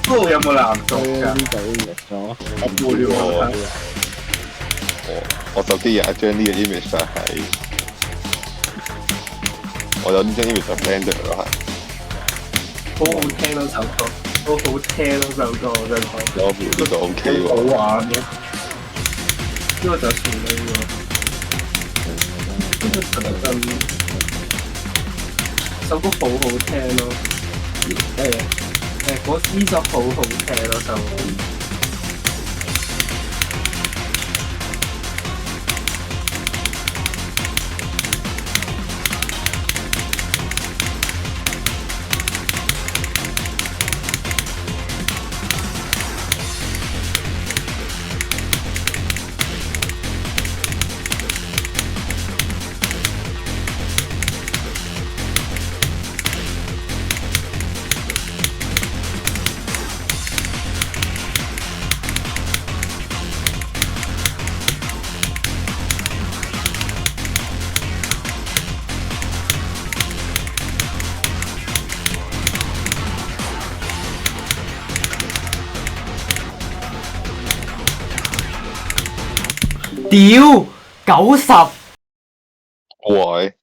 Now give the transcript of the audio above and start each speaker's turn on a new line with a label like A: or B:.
A: 嗰度有冇藍族㗎？
B: 呢個 image 咗，
A: 我冇料啊！
C: 我手機有一張呢個 image 就係，我有呢張 image 就 Blender 咯，
A: 好好聽咯首歌，好好聽咯首歌，我真係講。
C: 有呢個 OK
A: 好
C: 喎。
A: 玩嘅，呢個就算呢個，呢個真首歌好好聽咯。嗰呢首好好聽咯首歌。
D: 屌90，
C: 喂，